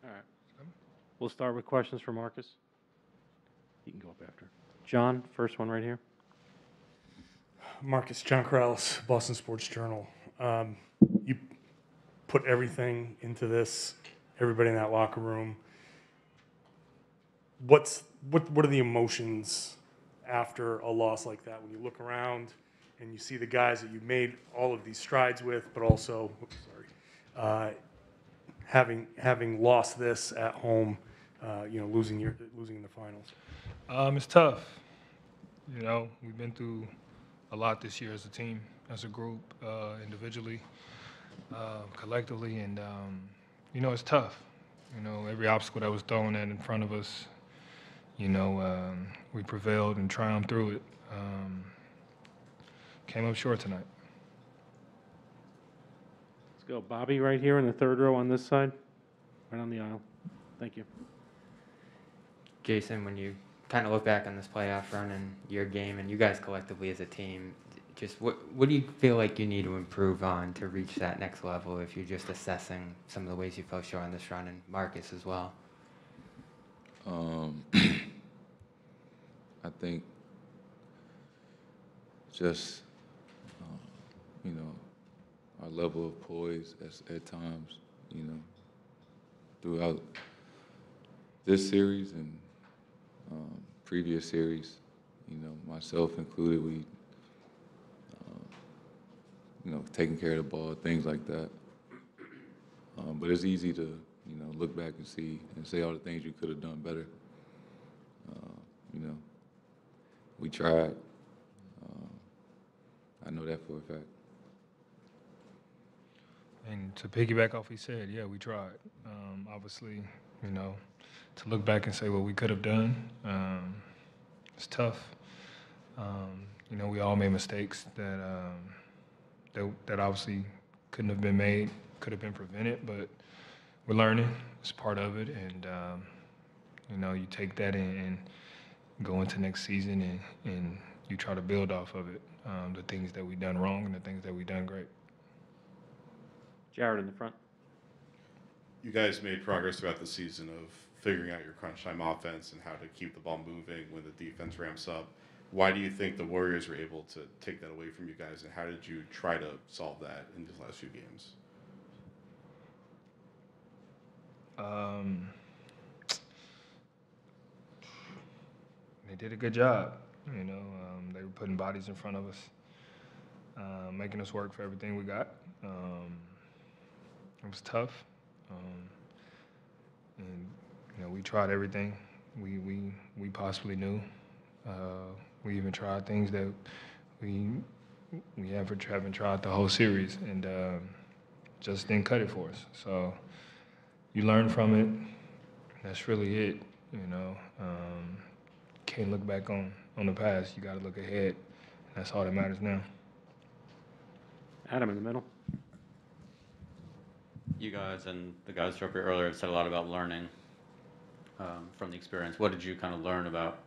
All right. We'll start with questions for Marcus. You can go up after. John, first one right here. Marcus, John Corrales, Boston Sports Journal. You put everything into this, everybody in that locker room. What are the emotions after a loss like that when you look around and you see the guys that you made all of these strides with, but also, having lost this at home, losing in the finals? It's tough. You know, we've been through a lot this year as a team, as a group, individually, collectively, and it's tough. Every obstacle that was thrown in front of us, we prevailed and triumphed through it. Came up short tonight. Let's go. Bobby right here in the third row on this side, right on the aisle. Thank you. Jayson, when you kind of look back on this playoff run and your game and you guys collectively as a team, just what do you feel like you need to improve on to reach that next level if you're just assessing some of the ways you fell short on this run, and Marcus as well? I think just, our level of poise at times, throughout this series and previous series, myself included, we, taking care of the ball, things like that. But it's easy to, look back and see and say all the things you could have done better. We tried. I know that for a fact. And to piggyback off what he said, yeah, we tried. Obviously, to look back and say what we could have done, it's tough. We all made mistakes that obviously couldn't have been made, could have been prevented, but we're learning. It's part of it, and you take that and go into next season and you try to build off of it, the things that we've done wrong and the things that we've done great. Jared in the front. You guys made progress throughout the season of figuring out your crunch time offense and how to keep the ball moving when the defense ramps up. Why do you think the Warriors were able to take that away from you guys, and how did you try to solve that in these last few games? They did a good job. They were putting bodies in front of us, making us work for everything we got. It was tough, and we tried everything we possibly knew. We even tried things that we haven't tried the whole series, and just didn't cut it for us. So you learn from it. That's really it. Can't look back on the past. You got to look ahead. That's all that matters now. Adam in the middle. You guys and the guys who were up here earlier said a lot about learning from the experience. What did you kind of learn about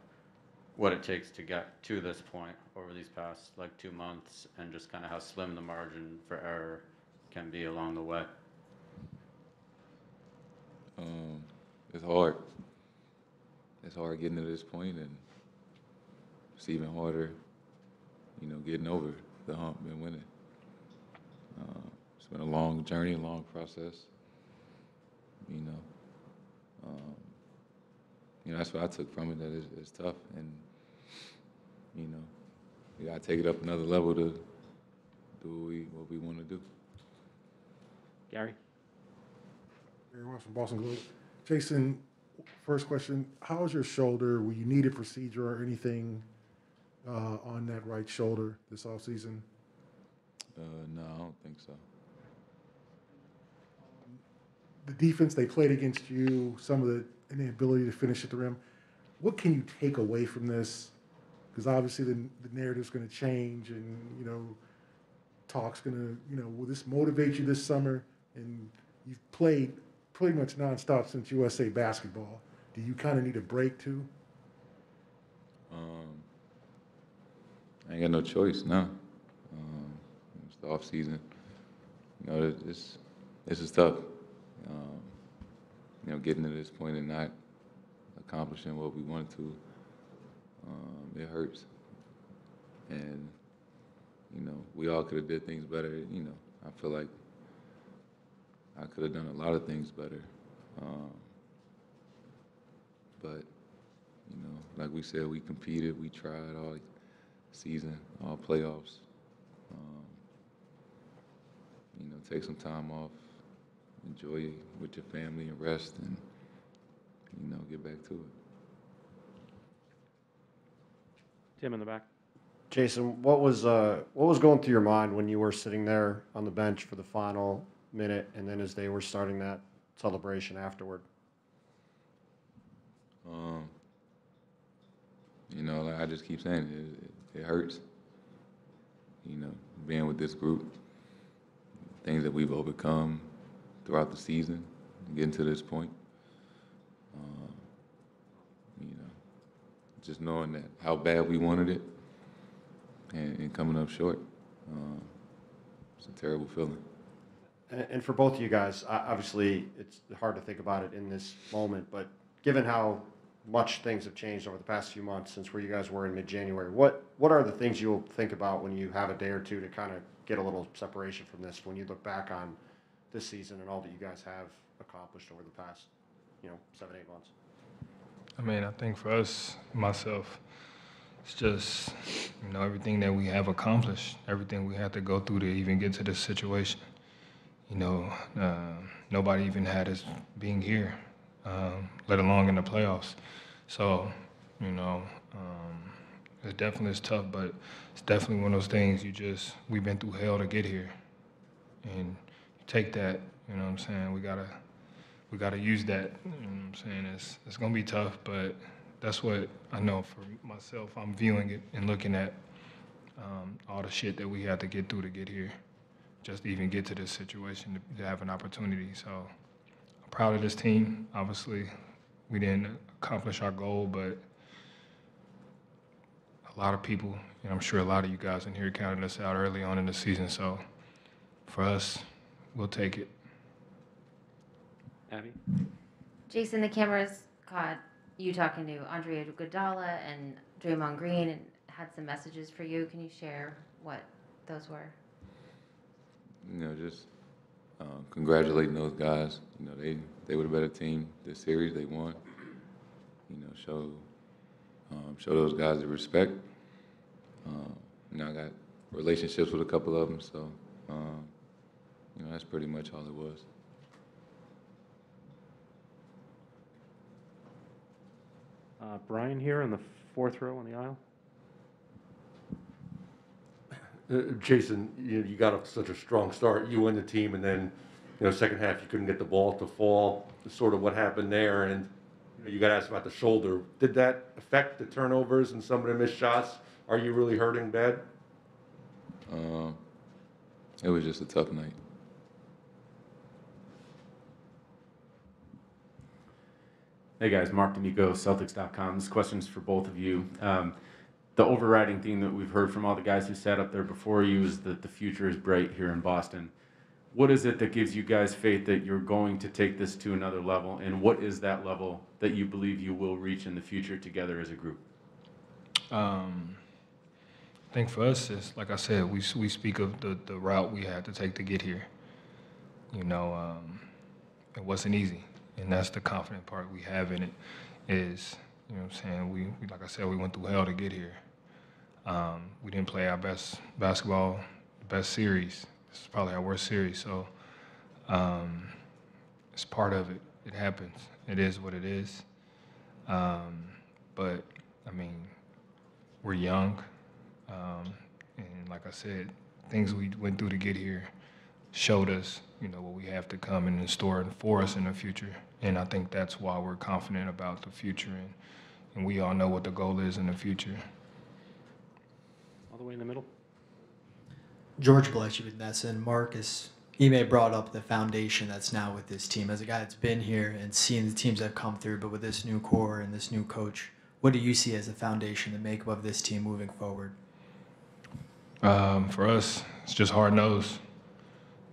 what it takes to get to this point over these past 2 months, and just kind of how slim the margin for error can be along the way? It's hard. It's hard getting to this point, and it's even harder, getting over the hump and winning. It's been a long journey, a long process. That's what I took from it, that it's tough, and we gotta take it up another level to do what we want to do. Gary. Gary West from Boston Globe. Jayson, first question: how is your shoulder? Will you need a procedure or anything on that right shoulder this offseason? No, I don't think so. The defense they played against you, some of the inability to finish at the rim. What can you take away from this? Because obviously the narrative's going to change, and talk's going to, will this motivate you this summer? And you've played pretty much nonstop since USA basketball. Do you kind of need a break too? I ain't got no choice now. It's the off season. This is tough. getting to this point and not accomplishing what we wanted to, it hurts. And, we all could have did things better. I feel like I could have done a lot of things better. But, like we said, we competed, we tried all season, all playoffs. Take some time off, enjoy it with your family and rest and, get back to it. Tim in the back. Jayson, what was going through your mind when you were sitting there on the bench for the final minute, and then as they were starting that celebration afterward? Like I just keep saying, it hurts. Being with this group, things that we've overcome throughout the season, getting to this point. Just knowing that how bad we wanted it and coming up short. It's a terrible feeling. And for both of you guys, obviously it's hard to think about it in this moment, but given how much things have changed over the past few months since where you guys were in mid-January, what are the things you'll think about when you have a day or two to kind of get a little separation from this, when you look back on this season and all that you guys have accomplished over the past, 7-8 months? I mean, I think for us, myself, it's just, everything that we have accomplished, everything we had to go through to even get to this situation. Nobody even had us being here, let alone in the playoffs. So, it definitely is tough, but it's definitely one of those things we've been through hell to get here. And you take that, we gotta use that, It's gonna be tough, but that's what I know for myself. I'm viewing it and looking at all the shit that we had to get through to get here, just to even get to this situation, to have an opportunity. So I'm proud of this team. Obviously, we didn't accomplish our goal, but a lot of people, and I'm sure a lot of you guys in here counted us out early on in the season. So for us, we'll take it. Abby? Jayson, the cameras caught you talking to Andre Iguodala and Draymond Green and had some messages for you. Can you share what those were? Just congratulating those guys. They were the better team this series. They won. Show those guys the respect. I got relationships with a couple of them, so that's pretty much all it was. Brian here in the fourth row on the aisle. Jayson, you got such a strong start. You win the team, and then, second half you couldn't get the ball to fall. Sort of what happened there, and you got asked about the shoulder. Did that affect the turnovers and some of the missed shots? Are you really hurting bad? It was just a tough night. Hey guys, Mark D'Amico, Celtics.com. This question's for both of you. The overriding theme that we've heard from all the guys who sat up there before you is that the future is bright here in Boston. What is it that gives you guys faith that you're going to take this to another level, and what is that level that you believe you will reach in the future together as a group? I think for us, it's like I said, we speak of the route we had to take to get here. It wasn't easy. And that's the confident part we have in it is, we like I said, we went through hell to get here. We didn't play our best basketball, best series. This is probably our worst series. So it's part of it. It happens. It is what it is. But, we're young. And like I said, things we went through to get here showed us, what we have to come in store for us in the future. And I think that's why we're confident about the future. And we all know what the goal is in the future. All the way in the middle. George Gillespie with Nesson. Marcus, Ime brought up the foundation that's now with this team. As a guy that's been here and seen the teams that have come through, but with this new core and this new coach, what do you see as the foundation, the makeup of this team moving forward? For us, it's just hard-nosed.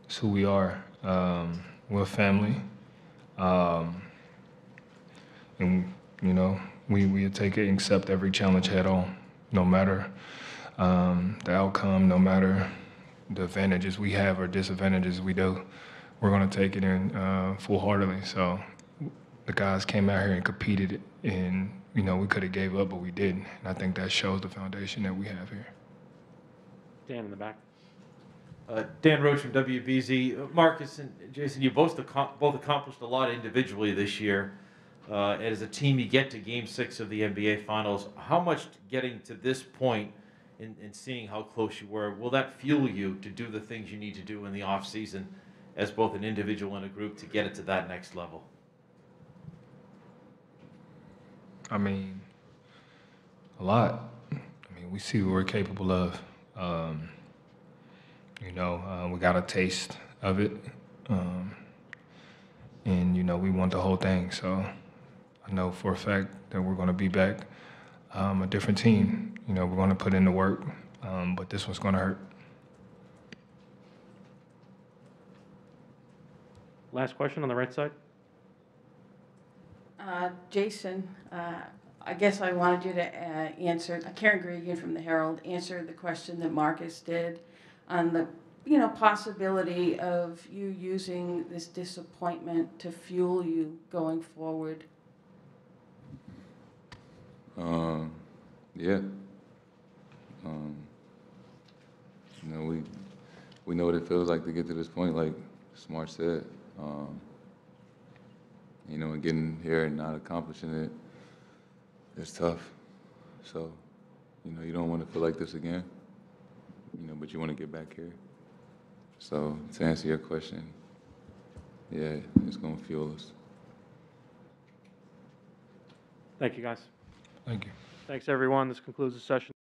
It's who we are. We're a family. and you know, we take it and accept every challenge head on, no matter the outcome, no matter the advantages we have or disadvantages we do. We're gonna take it in full-heartedly. So the guys came out here and competed, and you know, we could have gave up, but we didn't. And I think that shows the foundation that we have here. Dan in the back. Dan Roach from WBZ. Marcus and Jayson, you both accomplished a lot individually this year. And as a team, you get to Game 6 of the NBA Finals. How much getting to this point and seeing how close you were, will that fuel you to do the things you need to do in the offseason as both an individual and a group to get it to that next level? I mean, a lot. I mean, we see what we're capable of. You know, we got a taste of it. And, you know, we want the whole thing. So I know for a fact that we're going to be back a different team. You know, we're going to put in the work, but this one's going to hurt. Last question on the right side. Jayson, I guess I wanted you to answer, Karen Gregan from the Herald, answer the question that Marcus did on the, you know, possibility of you using this disappointment to fuel you going forward. Yeah. You know, we know what it feels like to get to this point, like Smart said. You know, and getting here and not accomplishing it, it's tough. So, you know, you don't want to feel like this again, you know, but you want to get back here. So, to answer your question, yeah, it's going to fuel us. Thank you, guys. Thank you. Thanks, everyone. This concludes the session.